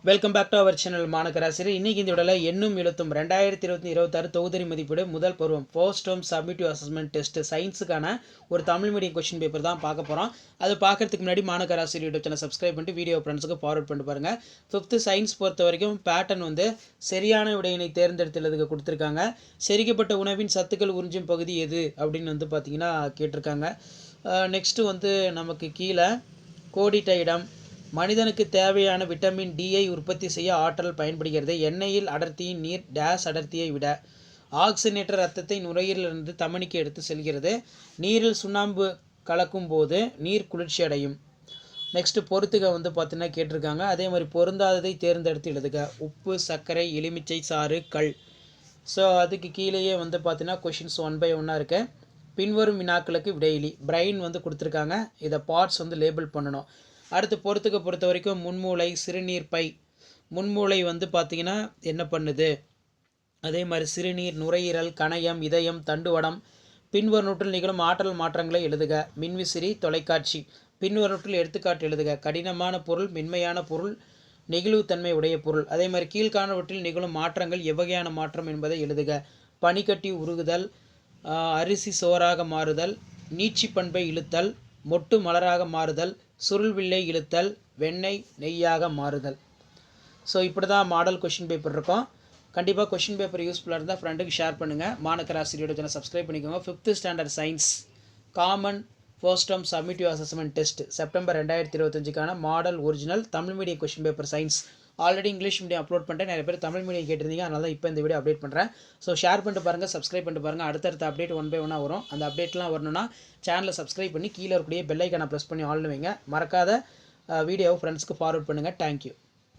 Welcome back to our channel மாணக்கராசிரியர். இன்றைக்கி இந்த விடல எண்ணும் எழுத்தும் 2026 தொகுதி மதிப்பீடு முதல் பருவம் first term summative assessment test சயின்ஸுக்கான ஒரு தமிழ் மீடியம் கொஸ்டின் பேப்பர் தான் பார்க்க போகிறோம். அது பார்க்கறதுக்கு முன்னாடி மாணக்கராசிரியர் யூடியூப் சேனல் சப்ஸ்கிரைப் பண்ணிட்டு வீடியோ ஃப்ரெண்ட்ஸுக்கு ஃபார்வர்ட் பண்ணிட்டு பாருங்கள். 5th சயின்ஸ் பொறுத்த வரைக்கும் பேட்டர்ன் சரியான விடையினை தேர்ந்தெடுத்துள்ளதுக்கு கொடுத்துருக்காங்க. செரிக்கப்பட்ட உணவின் சத்துக்கள் உறிஞ்சும் பகுதி எது அப்படின்னு பார்த்தீங்கன்னா கேட்டிருக்காங்க. நெக்ஸ்ட்டு நமக்கு கீழே கோடிட்ட இடம், மனிதனுக்கு தேவையான விட்டமின் டியை உற்பத்தி செய்ய ஆற்றல் பயன்படுகிறது. எண்ணெயில் அடர்த்தியின் நீர் டேஸ் அடர்த்தியை விட. ஆக்சிஜனேற்ற ரத்தத்தை நுரையீரலிருந்து தமனிக்கு எடுத்து செல்கிறது. நீரில் சுண்ணாம்பு கலக்கும் போது நீர் குளிர்ச்சி அடையும். நெக்ஸ்ட்டு பொறுத்துக பார்த்தீங்கன்னா கேட்டிருக்காங்க. அதே மாதிரி பொருந்தாததை தேர்ந்தெடுத்து எழுதுக. உப்பு, சர்க்கரை, எலுமிச்சை சாறு, கல். ஸோ அதுக்கு கீழேயே பார்த்தீங்கன்னா கொஷின்ஸ் 1 by 1 இருக்கு. பின்வரும் வினாக்களுக்கு விடையிலி. பிரெயின் கொடுத்துருக்காங்க. இதை பார்ட்ஸ் லேபிள் பண்ணணும். அடுத்து பொறுத்த வரைக்கும் முன்மூளை, சிறுநீர் பை. முன்மூளை பார்த்தீங்கன்னா என்ன பண்ணுது, அதே மாதிரி சிறுநீர், நுரையீரல், கணையம், இதயம், தண்டுவடம். பின்வருவற்றில் நிகழும் ஆற்றல் மாற்றங்களை எழுதுக. மின்விசிறி, தொலைக்காட்சி. பின்வருவற்றில் எடுத்துக்காட்டு எழுதுக. கடினமான பொருள், மென்மையான பொருள், நெகிழ்வுத்தன்மை உடைய பொருள். அதே மாதிரி கீழ்காணவற்றில் நிகழும் மாற்றங்கள் எவ்வகையான மாற்றம் என்பதை எழுதுக. பனிக்கட்டி உருகுதல், அரிசி சோறாக மாறுதல், நீட்சி பண்பை இழுத்தல், மொட்டு மலராக மாறுதல், சுருள்வில்லை இழுத்தல், வெண்ணெய் நெய்யாக மாறுதல். ஸோ இப்படி தான் மாடல் கொஷின் பேப்பர் இருக்கும். கண்டிப்பாக கொஷின் பேப்பர் யூஸ்ஃபுல்லாக இருந்தால் ஃப்ரெண்டுக்கு ஷேர் பண்ணுங்கள். மாணக்கராசிரியரோட சேனல் சப்ஸ்கிரைப் பண்ணிக்கோங்க. 5th standard science common first term summative assessment test September 2025க்கான model original Tamil medium question paper science. Already English medium upload பண்ணிட்டேன். நிறைய பேர் தமிழ் மீடியம் கேட்டிருந்தீங்க. அதனால தான் இப்போ இந்த வீடியோ அப்டேட் பண்ணுறேன். ஸோ ஷேர் பண்ணிட்டு பாருங்கள், சப்ஸ்கிரைப் பண்ணிட்டு பாருங்கள். அடுத்தடுத்த அப்டேட் 1 by 1 வரும். அந்த அப்டேட்லாம் வரணும்னா சேனலை சப்ஸ்கிரைப் பண்ணி கீழே இருக்கக்கூடிய பெல் ஐக்கானை ப்ரெஸ் பண்ணி ஆல்னு வைங்க. மறக்காத வீடியோவை ஃப்ரெண்ட்ஸ்க்கு ஃபார்வர்ட் பண்ணுங்கள். தேங்க்யூ.